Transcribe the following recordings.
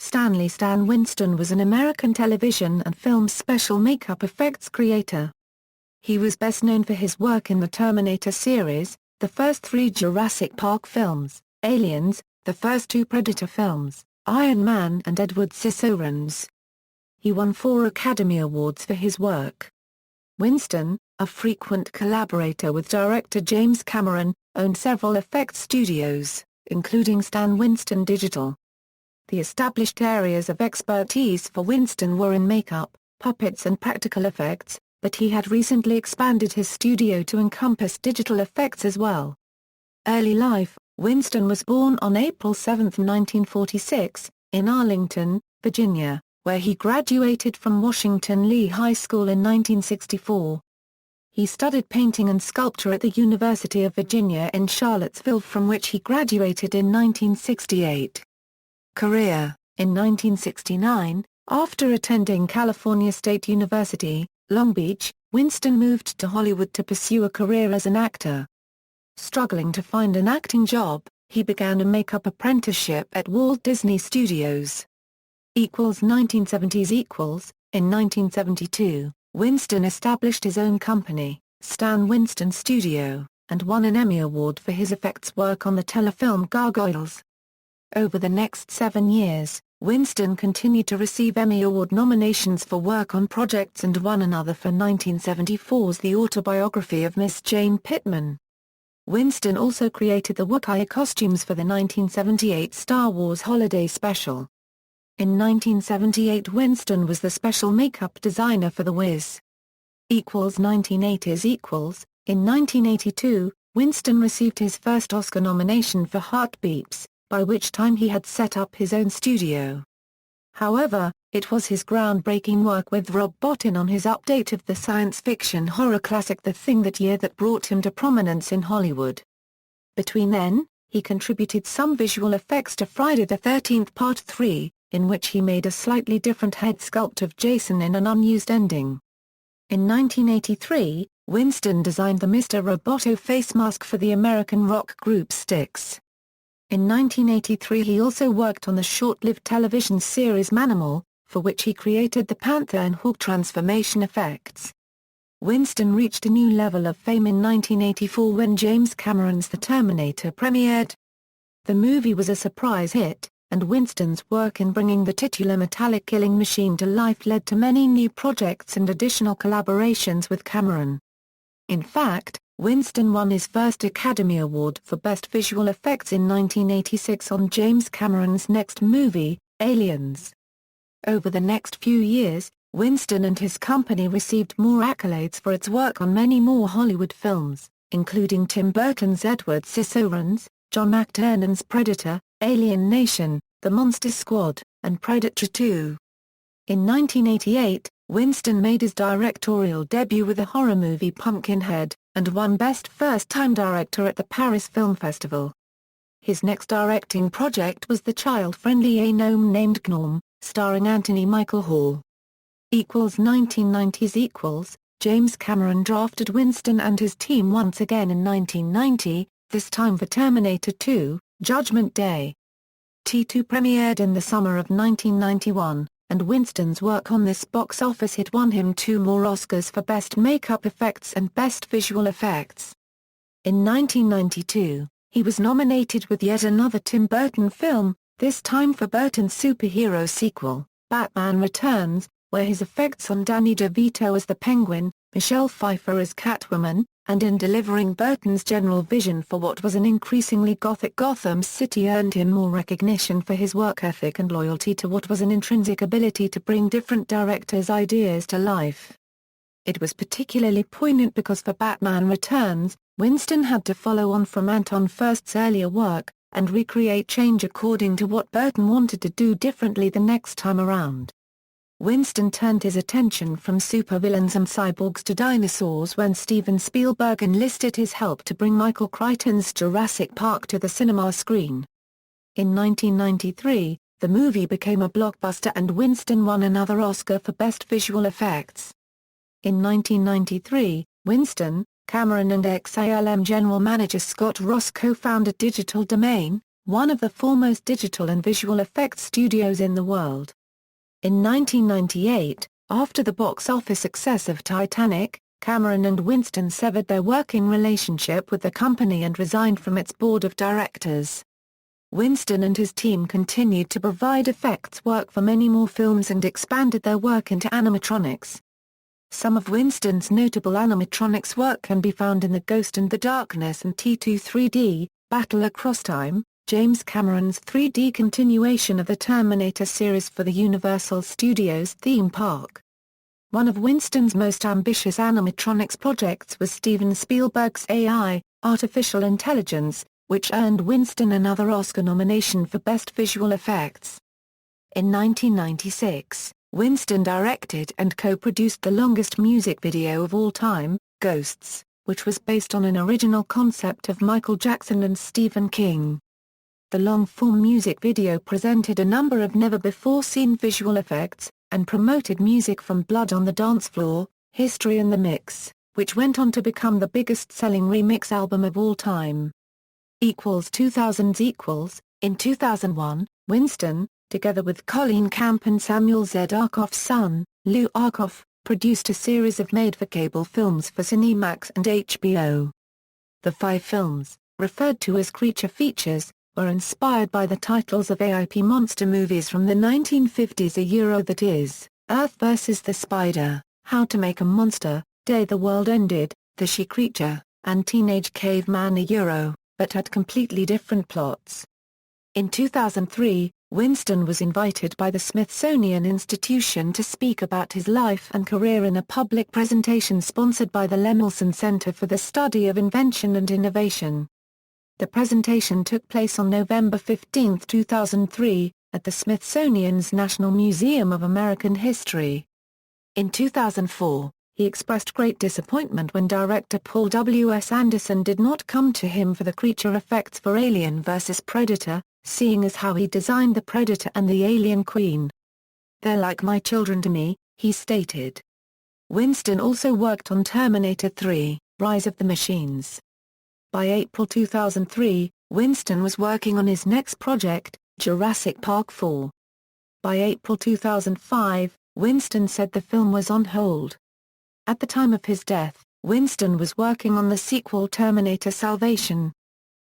Stanley Stan Winston was an American television and film special makeup effects creator. He was best known for his work in the Terminator series, the first 3 Jurassic Park films, Aliens, the first 2 Predator films, Man and Edward Scissorhands. He won 4 Academy Awards for his work. Winston, a frequent collaborator with director James Cameron, owned several effects studios, including Stan Winston Digital. The established areas of expertise for Winston were in makeup, puppets and practical effects, but he had recently expanded his studio to encompass digital effects as well. Early life: Winston was born on April 7, 1946, in Arlington, Virginia, where he graduated from Washington Lee High School in 1964. He studied painting and sculpture at the University of Virginia in Charlottesville, from which he graduated in 1968. Career: in 1969, after attending California State University, Long Beach, Winston moved to Hollywood to pursue a career as an actor. Struggling to find an acting job, he began a makeup apprenticeship at Walt Disney Studios. 1970s. In 1972, Winston established his own company, Stan Winston Studio, and won an Emmy Award for his effects work on the telefilm Gargoyles. Over the next 7 years, Winston continued to receive Emmy Award nominations for work on projects and won another for 1974's The Autobiography of Miss Jane Pittman. Winston also created the Wookiee costumes for the 1978 Star Wars Holiday Special. In 1978, Winston was the special makeup designer for The Wiz. 1980s. In 1982, Winston received his first Oscar nomination for Heartbeeps, by which time he had set up his own studio. However, it was his groundbreaking work with Rob Bottin on his update of the science fiction horror classic The Thing that year that brought him to prominence in Hollywood. Between then, he contributed some visual effects to Friday the 13th Part 3, in which he made a slightly different head sculpt of Jason in an unused ending. In 1983, Winston designed the Mr. Roboto face mask for the American rock group Styx. In 1983, he also worked on the short-lived television series Manimal, for which he created the Panther and Hawk transformation effects. Winston reached a new level of fame in 1984 when James Cameron's The Terminator premiered. The movie was a surprise hit, and Winston's work in bringing the titular metallic killing machine to life led to many new projects and additional collaborations with Cameron. In fact, Winston won his first Academy Award for Best Visual Effects in 1986 on James Cameron's next movie, Aliens. Over the next few years, Winston and his company received more accolades for its work on many more Hollywood films, including Tim Burton's Edward Scissorhands, John McTiernan's Predator, Alien Nation, The Monster Squad, and Predator 2. In 1988, Winston made his directorial debut with the horror movie Pumpkinhead, and won Best First-Time Director at the Paris Film Festival. His next directing project was the child-friendly A Gnome Named Gnome, starring Anthony Michael Hall. 1990s. James Cameron drafted Winston and his team once again in 1990, this time for Terminator 2, Judgment Day. T2 premiered in the summer of 1991, and Winston's work on this box office hit won him 2 more Oscars for Best Makeup Effects and Best Visual Effects. In 1992, he was nominated with yet another Tim Burton film, this time for Burton's superhero sequel, Batman Returns, where his effects on Danny DeVito as the Penguin, Michelle Pfeiffer as Catwoman, and in delivering Burton's general vision for what was an increasingly gothic Gotham City earned him more recognition for his work ethic and loyalty to what was an intrinsic ability to bring different directors' ideas to life. It was particularly poignant because for Batman Returns, Winston had to follow on from Anton Furst's earlier work, and recreate change according to what Burton wanted to do differently the next time around. Winston turned his attention from supervillains and cyborgs to dinosaurs when Steven Spielberg enlisted his help to bring Michael Crichton's Jurassic Park to the cinema screen. In 1993, the movie became a blockbuster and Winston won another Oscar for Best Visual Effects. In 1993, Winston, Cameron and XALM general manager Scott Ross co-founded Digital Domain, one of the foremost digital and visual effects studios in the world. In 1998, after the box office success of Titanic, Cameron and Winston severed their working relationship with the company and resigned from its board of directors. Winston and his team continued to provide effects work for many more films and expanded their work into animatronics. Some of Winston's notable animatronics work can be found in The Ghost and the Darkness and T2 3D, Battle Across Time, James Cameron's 3D continuation of the Terminator series for the Universal Studios theme park. One of Winston's most ambitious animatronics projects was Steven Spielberg's AI, Artificial Intelligence, which earned Winston another Oscar nomination for Best Visual Effects. In 1996, Winston directed and co-produced the longest music video of all time, Ghosts, which was based on an original concept of Michael Jackson and Stephen King. The long-form music video presented a number of never-before-seen visual effects, and promoted music from Blood on the Dance Floor, History in the Mix, which went on to become the biggest-selling remix album of all time. 2000s. In 2001, Winston, together with Colleen Camp and Samuel Z. Arkoff's son, Lou Arkoff, produced a series of made-for-cable films for Cinemax and HBO. The 5 films, referred to as creature features, were inspired by the titles of AIP monster movies from the 1950s, that is, Earth vs. the Spider, How to Make a Monster, Day the World Ended, The She Creature, and Teenage Caveman, but had completely different plots. In 2003, Winston was invited by the Smithsonian Institution to speak about his life and career in a public presentation sponsored by the Lemelson Center for the Study of Invention and Innovation. The presentation took place on November 15, 2003, at the Smithsonian's National Museum of American History. In 2004, he expressed great disappointment when director Paul W. S. Anderson did not come to him for the creature effects for Alien vs. Predator, seeing as how he designed the Predator and the Alien Queen. "They're like my children to me," he stated. Winston also worked on Terminator 3, Rise of the Machines. By April 2003, Winston was working on his next project, Jurassic Park 4. By April 2005, Winston said the film was on hold. At the time of his death, Winston was working on the sequel Terminator Salvation.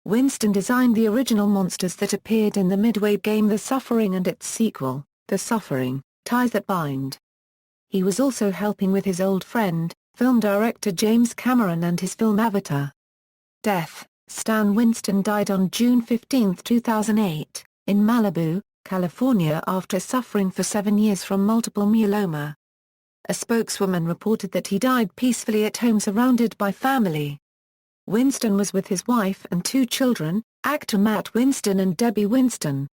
Winston designed the original monsters that appeared in the Midway game The Suffering and its sequel, The Suffering, Ties That Bind. He was also helping with his old friend, film director James Cameron and his film Avatar. Death: Stan Winston died on June 15, 2008, in Malibu, California after suffering for 7 years from multiple myeloma. A spokeswoman reported that he died peacefully at home surrounded by family. Winston was with his wife and 2 children, actor Matt Winston and Debbie Winston.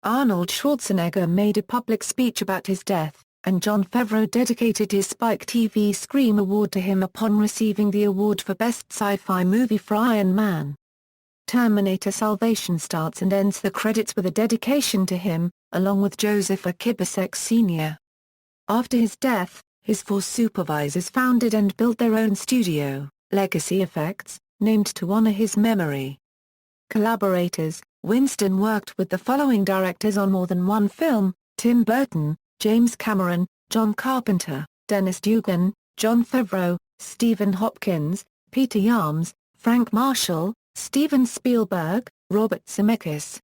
Arnold Schwarzenegger made a public speech about his death, and Jon Favreau dedicated his Spike TV Scream Award to him upon receiving the award for Best Sci-Fi Movie for Iron Man. Terminator Salvation starts and ends the credits with a dedication to him, along with Joseph A. Kibasek Sr. After his death, his 4 supervisors founded and built their own studio, Legacy Effects, named to honor his memory. Collaborators: Winston worked with the following directors on more than one film: Tim Burton, James Cameron, John Carpenter, Dennis Dugan, Jon Favreau, Stephen Hopkins, Peter Yarms, Frank Marshall, Steven Spielberg, Robert Zemeckis.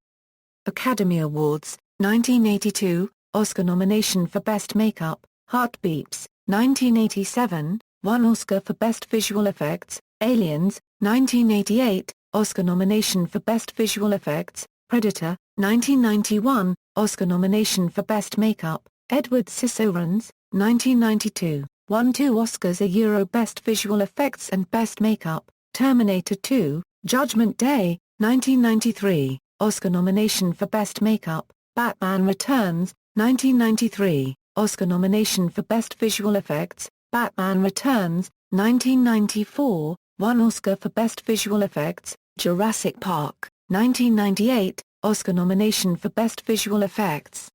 Academy Awards: 1982, Oscar nomination for Best Makeup, Heartbeats; 1987, 1 Oscar for Best Visual Effects, Aliens; 1988, Oscar nomination for Best Visual Effects, Predator; 1991, Oscar nomination for Best Makeup, Edward Scissorhands; 1992, won 2 Oscars: Best Visual Effects and Best Makeup, Terminator 2, Judgment Day; 1993, Oscar nomination for Best Makeup, Batman Returns; 1993, Oscar nomination for Best Visual Effects, Batman Returns; 1994, 1 Oscar for Best Visual Effects, Jurassic Park; 1998, Oscar nomination for Best Visual Effects.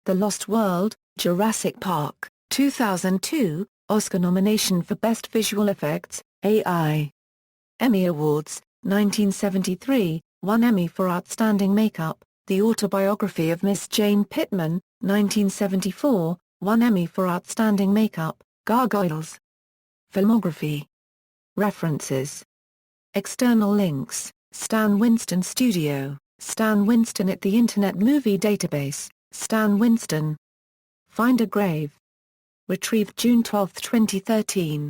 The Lost World, Jurassic Park; 2002, Oscar nomination for Best Visual Effects, AI. Emmy Awards: 1973, 1 Emmy for Outstanding Makeup, The Autobiography of Miss Jane Pittman, 1974, 1 Emmy for Outstanding Makeup, Gargoyles. Filmography. References. External links, Stan Winston Studio, Stan Winston at the Internet Movie Database, Stan Winston. Find a Grave. Retrieved June 12, 2013.